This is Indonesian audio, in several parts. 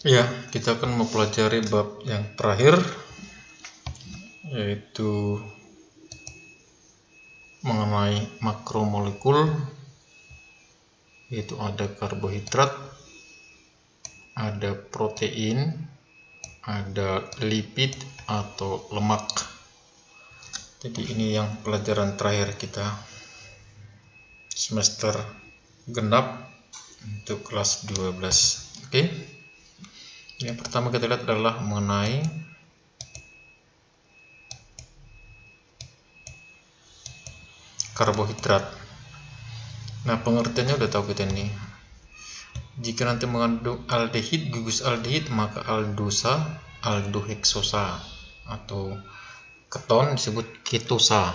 Ya, kita akan mempelajari bab yang terakhir, yaitu mengenai makromolekul, yaitu ada karbohidrat, ada protein, ada lipid atau lemak. Jadi ini yang pelajaran terakhir kita semester genap untuk kelas 12. Oke. Yang pertama kita lihat adalah mengenai karbohidrat. Nah, pengertiannya udah tahu kita ini. Jika nanti mengandung aldehid, gugus aldehid, maka aldosa, aldoheksosa atau keton disebut ketosa.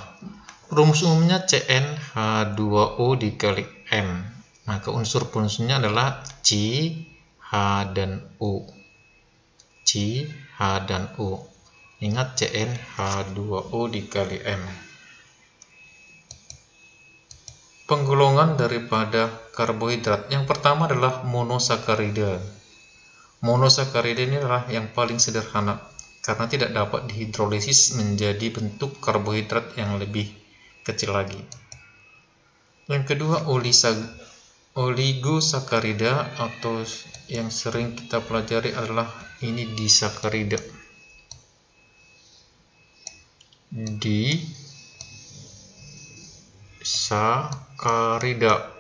Rumus umumnya CnH2O dikali N. Maka unsur penunjuknya adalah C, H, dan O. C, H, dan O. Ingat CnH2O dikali M. Penggolongan daripada karbohidrat yang pertama adalah monosakarida. Monosakarida ini adalah yang paling sederhana karena tidak dapat dihidrolisis menjadi bentuk karbohidrat yang lebih kecil lagi. Yang kedua oligosakarida, atau yang sering kita pelajari adalah ini disakarida. Disakarida.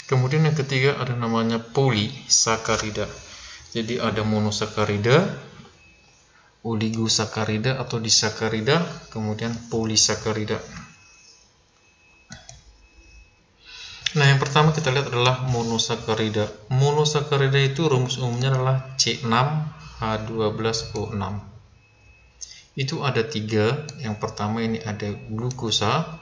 Kemudian yang ketiga ada namanya polisakarida. Jadi ada monosakarida, oligosakarida atau disakarida, kemudian polisakarida. Nah, yang pertama kita lihat adalah monosakarida. Monosakarida itu rumus umumnya adalah C6H12O6. Itu ada tiga. Yang pertama ini ada glukosa,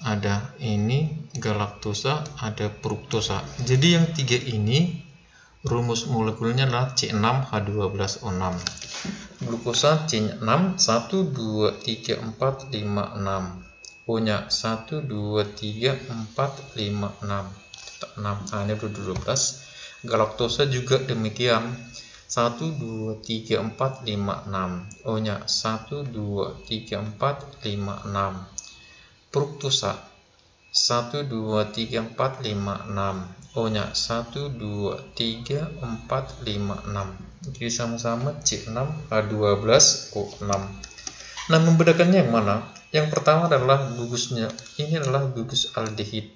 ada ini galaktosa, ada fruktosa. Jadi yang tiga ini rumus molekulnya adalah C6H12O6. Glukosa C6 1 2 3 4 5 6. O-nya 1 2 3 4 5 6. Tetap 6. Nah, ini 12. Galaktosa juga demikian. 1 2 3 4 5 6. O-nya 1 2 3 4 5 6. Fruktosa 1 2 3 4 5 6. O-nya 1 2 3 4 5 6. Jadi sama-sama C6H12O6. Nah, membedakannya yang mana? Yang pertama adalah gugusnya. Ini adalah gugus aldehid.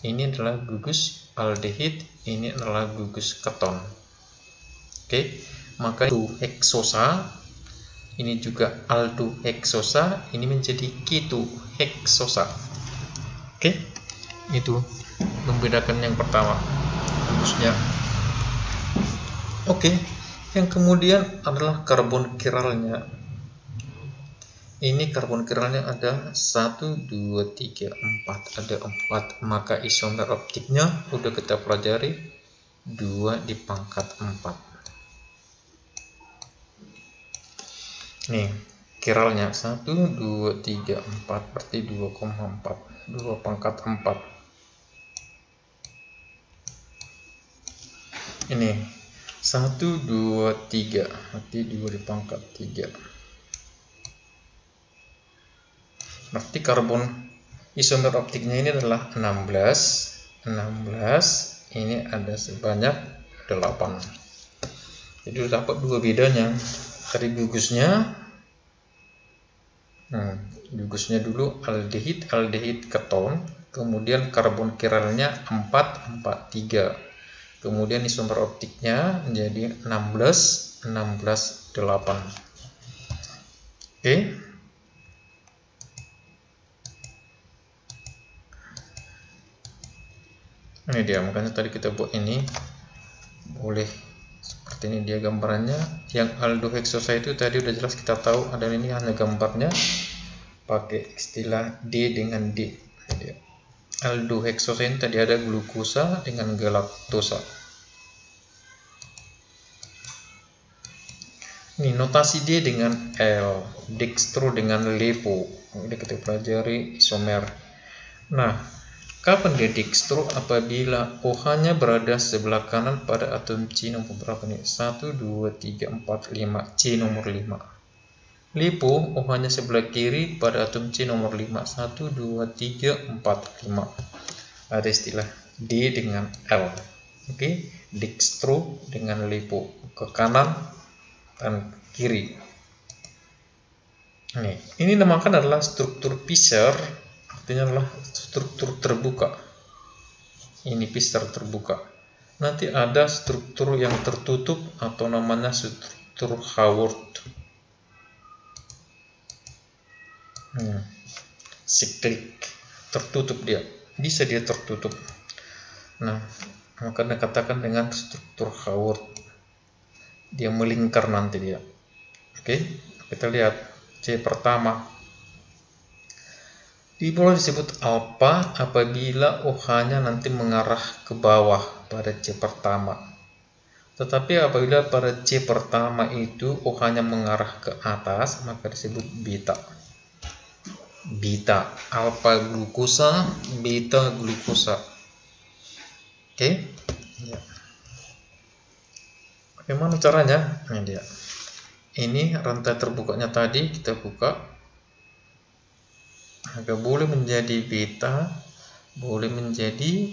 Ini adalah gugus aldehid. Ini adalah gugus keton. Oke, maka heksosa. Ini juga aldoheksosa, ini menjadi ketoheksosa. Oke, itu membedakan yang pertama, gugusnya. Oke, yang kemudian adalah karbon kiralnya. Ini karbon kiralnya ada 1, 2, 3, 4. Ada 4, maka isomer optiknya udah kita pelajari 2 di pangkat 4. Nih, kiralnya 1, 2, 3, 4, berarti 2,4. 2 pangkat 4. Ini 1, 2, 3, berarti 2 di pangkat 3. Berarti karbon isomer optiknya ini adalah 16. 16, ini ada sebanyak 8. Jadi udah dapat dua bedanya. Dari gugusnya, gugusnya dulu aldehid keton, kemudian karbon kiralnya 4, 4, 3, kemudian isomer optiknya menjadi 16, 16, 8. Oke. Ini dia, makanya tadi kita buat ini boleh seperti ini dia gambarannya. Yang aldoheksosa itu tadi udah jelas kita tahu, ada ini hanya gambarnya pakai istilah D dengan D. Jadi, aldoheksosa ini tadi ada glukosa dengan galaktosa. Ini notasi dia dengan L, dextro dengan LiPo. Ini kita pelajari isomer. Nah, kapan dia dextro? Apabila OH-nya berada sebelah kanan pada atom C nomor berapa nih? 1, 2, 3, 4, 5. C nomor 5. LiPo OH-nya sebelah kiri pada atom C nomor 5. 1, 2, 3, 4, 5. Ada istilah D dengan L. Oke, dextro dengan LiPo, ke kanan dan kiri. Nih, ini namakan adalah struktur Fischer, artinya adalah struktur terbuka. Ini Fischer terbuka. Nanti ada struktur yang tertutup atau namanya struktur Haworth. Siklik, tertutup dia, bisa dia tertutup. Nah, maka dikatakan dengan struktur Haworth. Dia melingkar nanti dia. Oke, kita lihat C pertama. Boleh disebut alpha apabila OH-nya nanti mengarah ke bawah pada C pertama. Tetapi apabila pada C pertama itu OH-nya mengarah ke atas, maka disebut beta. Beta, alpha glukosa, beta glukosa. Oke? Ya. Bagaimana caranya? Ini dia. Ini rantai terbukanya tadi kita buka. Maka boleh menjadi beta, boleh menjadi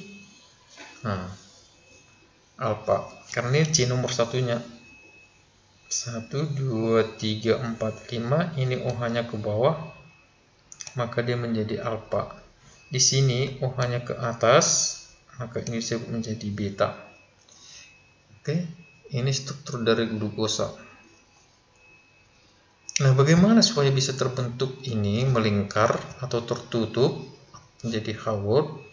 alpha. Karena ini C nomor satunya. 1, 2, 3, 4, 5. Ini OH-nya ke bawah, maka dia menjadi alpha. Di sini OH-nya ke atas, maka ini disebut menjadi beta. Oke, ini struktur dari glukosa. Nah, bagaimana supaya bisa terbentuk ini melingkar atau tertutup menjadi Haworth?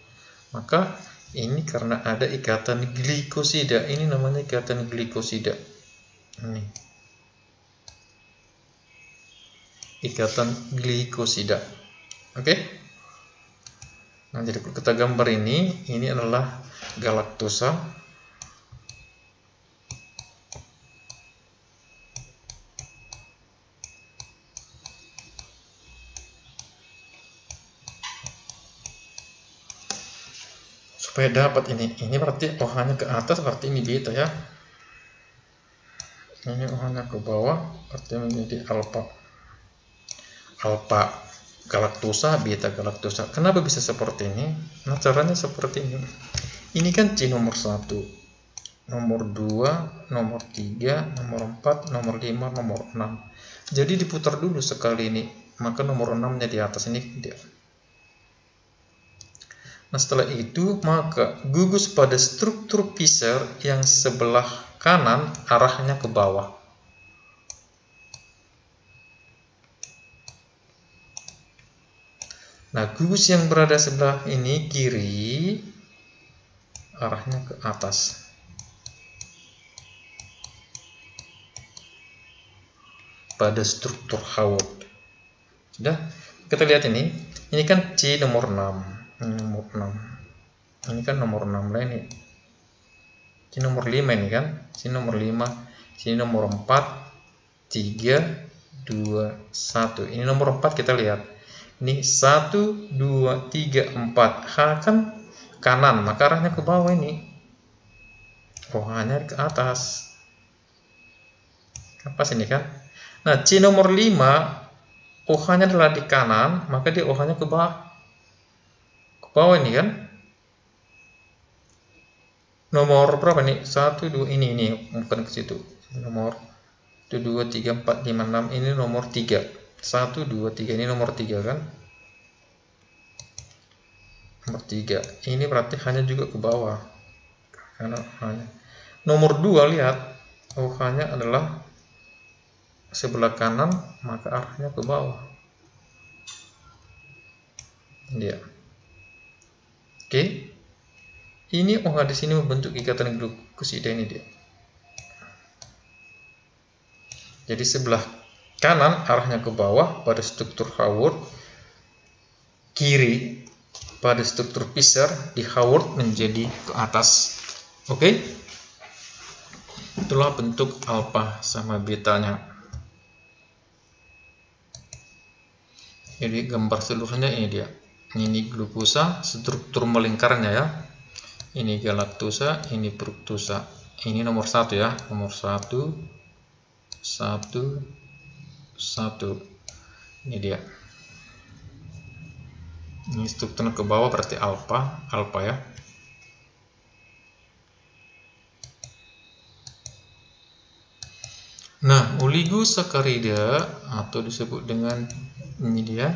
Maka ini karena ada ikatan glikosida. Ini namanya ikatan glikosida. Ini ikatan glikosida. Oke? Nah, jadi kita gambar ini adalah galaktosa. Supaya dapat ini berarti OH-nya ke atas, berarti ini beta ya. Ini OH-nya ke bawah, berarti menjadi alpha. Alpha galaktosa, beta galaktosa. Kenapa bisa seperti ini? Nah, caranya seperti ini. Ini kan C nomor 1, nomor 2, nomor 3, nomor 4, nomor 5, nomor 6. Jadi diputar dulu sekali ini, maka nomor 6-nya di atas ini dia. Nah, setelah itu maka gugus pada struktur Fischer yang sebelah kanan arahnya ke bawah. Nah, gugus yang berada sebelah ini kiri arahnya ke atas. Pada struktur Haworth. Sudah? Kita lihat ini. Ini kan C nomor 6. Ini nomor 6. Ini kan nomor 6 lah ini. C nomor 5 ini kan. C nomor 5. Sini nomor 4, 3, 2, 1. Ini nomor 4 kita lihat. Ini 1, 2, 3, 4. H kan kanan, maka arahnya ke bawah ini. OH-nya ke atas. Apa sini kan? Nah, C nomor 5, OH-nya adalah di kanan, maka dia OH-nya ke bawah. Ke bawah ini kan? Nomor berapa nih? 1, 2, ini bukan ke situ. Nomor 1, 2, 3, 4, 5, 6. Ini nomor 3. 1, 2, 3. Ini nomor 3 kan? Nomor 3. Ini berarti hanya juga ke bawah. Karena hanya. Nomor 2 lihat. OH-nya adalah sebelah kanan, maka arahnya ke bawah. Dia. Oke. Ini OH di sini membentuk ikatan glukosida ini dia. Jadi sebelah kanan arahnya ke bawah pada struktur Haworth, kiri pada struktur Fischer di Haworth menjadi ke atas. Oke? Itulah bentuk alpha sama betanya. Jadi gambar seluruhnya ini dia. Ini glukosa, struktur melingkarnya ya. Ini galaktosa, ini fruktosa. Ini nomor 1 ya, nomor 1, 1, 1. Ini dia. Ini struktur ke bawah berarti alfa ya. Nah, oligosakarida atau disebut dengan ini dia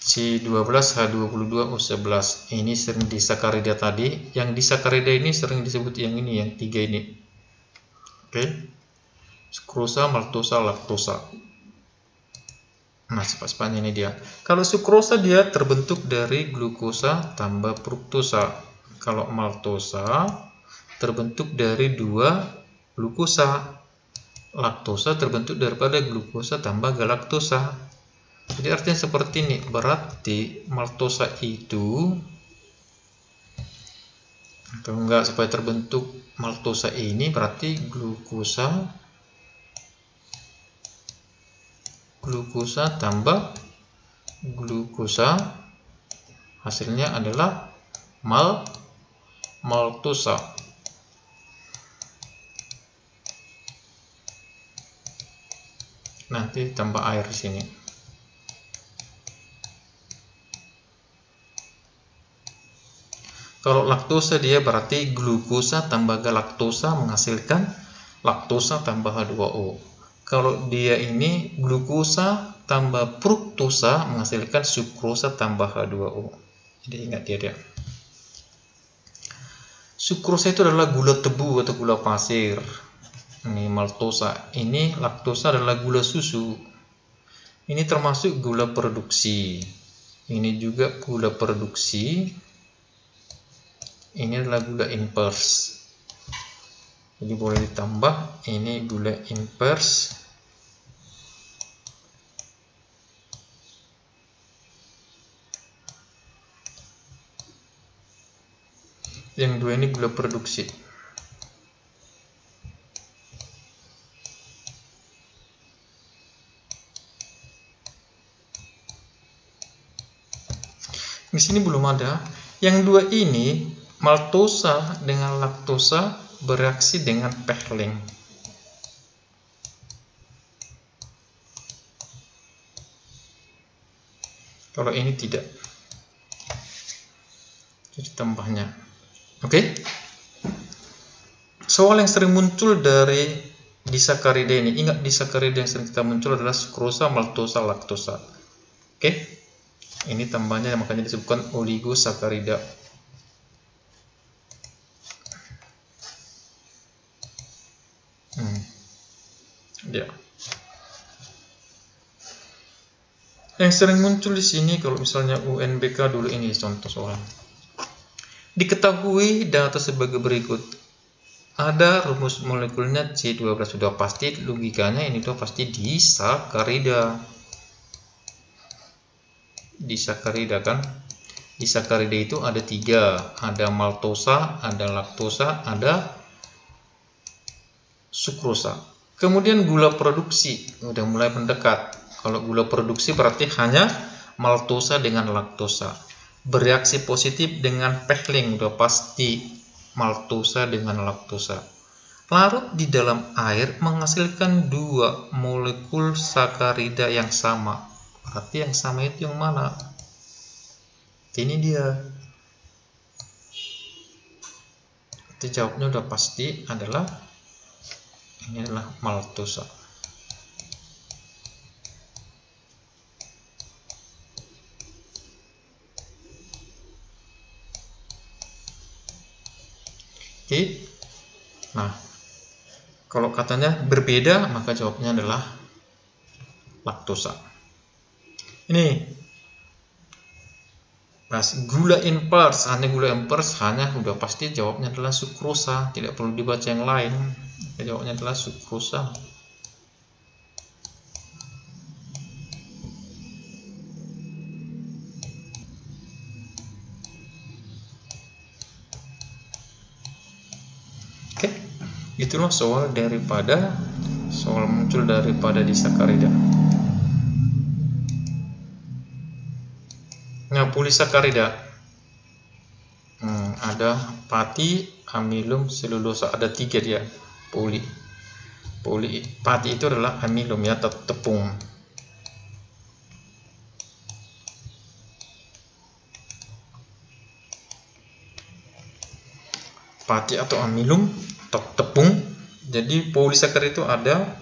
C12H22O11. Ini sering disakarida tadi. Yang disakarida ini sering disebut yang ini, yang 3 ini. Oke. Sukrosa, maltosa, laktosa. Nah, sifat-sifatnya ini dia. Kalau sukrosa dia terbentuk dari glukosa tambah fruktosa. Kalau maltosa terbentuk dari 2 glukosa. Laktosa terbentuk daripada glukosa tambah galaktosa. Jadi artinya seperti ini. Berarti maltosa itu, atau enggak, supaya terbentuk maltosa ini berarti glukosa tambah glukosa, hasilnya adalah maltosa. Nanti tambah air di sini. Kalau laktosa dia berarti glukosa tambah galaktosa menghasilkan laktosa tambah H2O. Kalau dia ini glukosa tambah fruktosa menghasilkan sukrosa tambah H2O. Jadi ingat dia. Sukrosa itu adalah gula tebu atau gula pasir. Ini maltosa. Ini laktosa adalah gula susu. Ini termasuk gula produksi. Ini juga gula produksi. Ini adalah gula inverse. Jadi boleh ditambah. Ini gula inverse. Yang 2 ini gula produksi. Di sini belum ada. Yang 2 ini maltosa dengan laktosa bereaksi dengan Pehling. Kalau ini tidak. Jadi tambahnya. Oke. Soal yang sering muncul dari disakarida ini. Ingat, disakarida yang sering kita muncul adalah sukrosa, maltosa, laktosa. Oke. Ini tambahnya makanya disebutkan oligosakarida. Ya. Yang sering muncul di sini kalau misalnya UNBK dulu ini contoh soal. Diketahui data sebagai berikut. Ada rumus molekulnya C12, sudah pasti logikanya ini tuh pasti disakarida. Disakarida kan? Disakarida itu ada 3, ada maltosa, ada laktosa, ada sukrosa. Kemudian gula produksi udah mulai mendekat. Kalau gula produksi berarti hanya maltosa dengan laktosa. Bereaksi positif dengan Pehling udah pasti maltosa dengan laktosa. Larut di dalam air menghasilkan 2 molekul sakarida yang sama. Berarti yang sama itu yang mana? Ini dia. Itu jawabnya udah pasti adalah ini adalah maltosa. Oke. Nah, kalau katanya berbeda, maka jawabnya adalah laktosa. Ini pas gula inverse, hanya udah pasti jawabnya adalah sukrosa, tidak perlu dibaca yang lain. Jawabnya adalah sukrosa. Oke, itulah soal muncul daripada disakarida. Yang polisakarida ada pati, amilum, selulosa, ada 3 dia. Pati itu adalah amilum ya, tepung. Pati atau amilum, tepung. Jadi polisakarida itu ada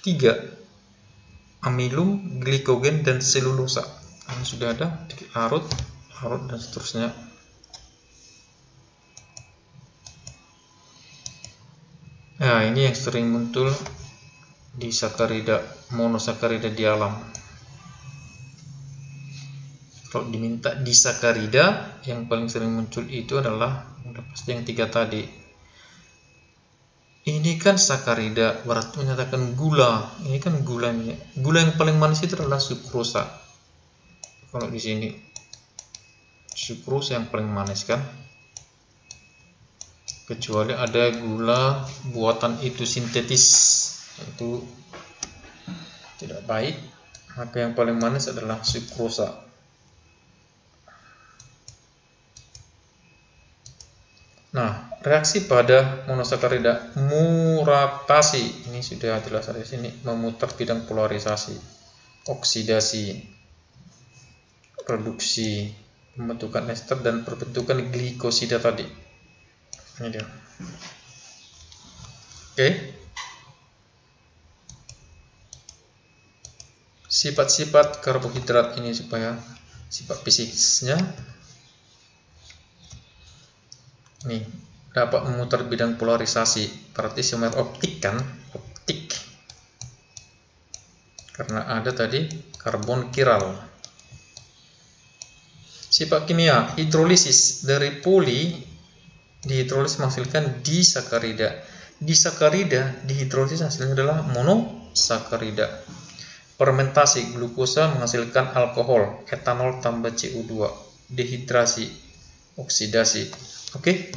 3, amilum, glikogen, dan selulosa. Ini sudah ada, larut dan seterusnya. Nah, ini yang sering muncul di sakarida, monosakarida di alam. Kalau diminta disakarida, yang paling sering muncul itu adalah pasti yang 3 tadi. Ini kan sakarida, berarti menyatakan gula. Ini kan gulanya. Gula yang paling manis itu adalah sukrosa. Kalau di sini sukrosa yang paling manis kan. Kecuali ada gula buatan itu sintetis, itu tidak baik. Maka yang paling manis adalah sukrosa. Nah, reaksi pada monosakarida muratasi, ini sudah jelas di sini, memutar bidang polarisasi, oksidasi, produksi, pembentukan ester, dan perbentukan glikosida tadi. Ini dia. Oke. Sifat-sifat karbohidrat ini supaya sifat fisiknya nih dapat memutar bidang polarisasi, berarti simetri optik kan, optik, karena ada tadi karbon kiral. Sifat kimia, hidrolisis, dari poli dihidrolisis menghasilkan disakarida. Disakarida dihidrolisis hasilnya adalah monosakarida. Fermentasi, glukosa menghasilkan alkohol, etanol tambah CO2. Dehidrasi, oksidasi. Oke,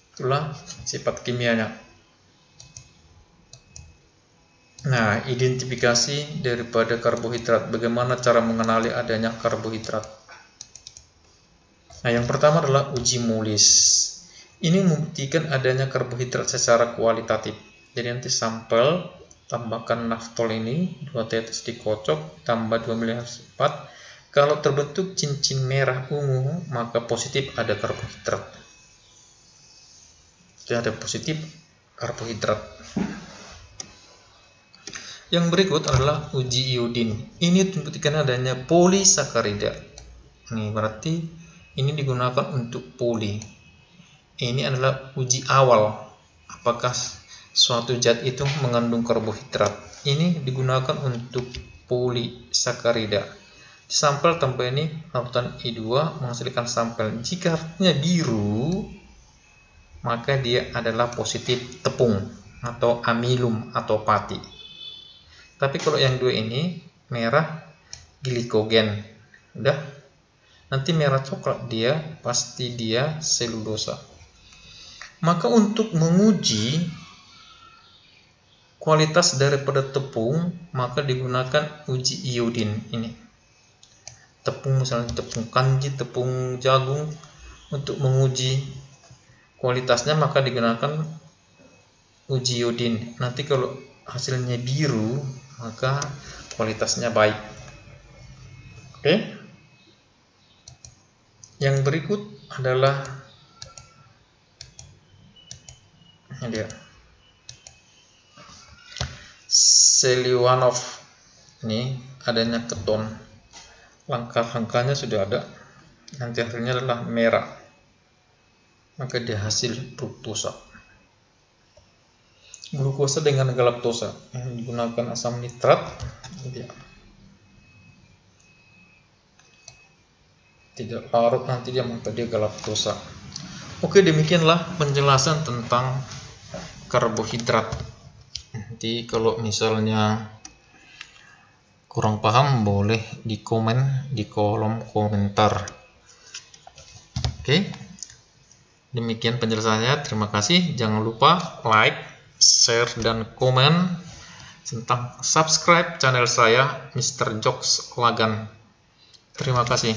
itulah sifat kimianya. Nah, identifikasi daripada karbohidrat. Bagaimana cara mengenali adanya karbohidrat? Nah, yang pertama adalah uji Molis. Ini membuktikan adanya karbohidrat secara kualitatif. Jadi nanti sampel, tambahkan naftol ini, 2 tetes dikocok, tambah 2 ml 4. Kalau terbentuk cincin merah ungu, maka positif ada karbohidrat. Jadi ada positif karbohidrat. Yang berikut adalah uji iodin. Ini membuktikan adanya polisakarida. Ini berarti ini digunakan untuk poli. Ini adalah uji awal. Apakah suatu zat itu mengandung karbohidrat? Ini digunakan untuk polisakarida. Sampel tanpa ini larutan I2 menghasilkan sampel. Jika artinya biru, maka dia adalah positif tepung atau amilum atau pati. Tapi kalau yang 2 ini merah, glikogen. Udah. Nanti merah coklat dia pasti dia selulosa. Maka untuk menguji kualitas daripada tepung, maka digunakan uji iodin ini. Tepung misalnya tepung kanji, tepung jagung, untuk menguji kualitasnya maka digunakan uji iodin. Nanti kalau hasilnya biru, maka kualitasnya baik. Oke. Yang berikut adalah ini dia. Seliwanov. Ini adanya keton. Langkah-langkahnya sudah ada. Nanti hasilnya adalah merah. Maka dia hasil fruktosa. Glukosa dengan galaktosa. Yang digunakan asam nitrat. Dia tidak larut, nanti dia maka dia galaktosa. Oke, demikianlah penjelasan tentang karbohidrat. Nanti kalau misalnya kurang paham boleh di komen di kolom komentar. Oke, demikian penjelasannya. Terima kasih. Jangan lupa like, share, dan komen tentang subscribe channel saya Mr. Jokes Lagan. Terima kasih.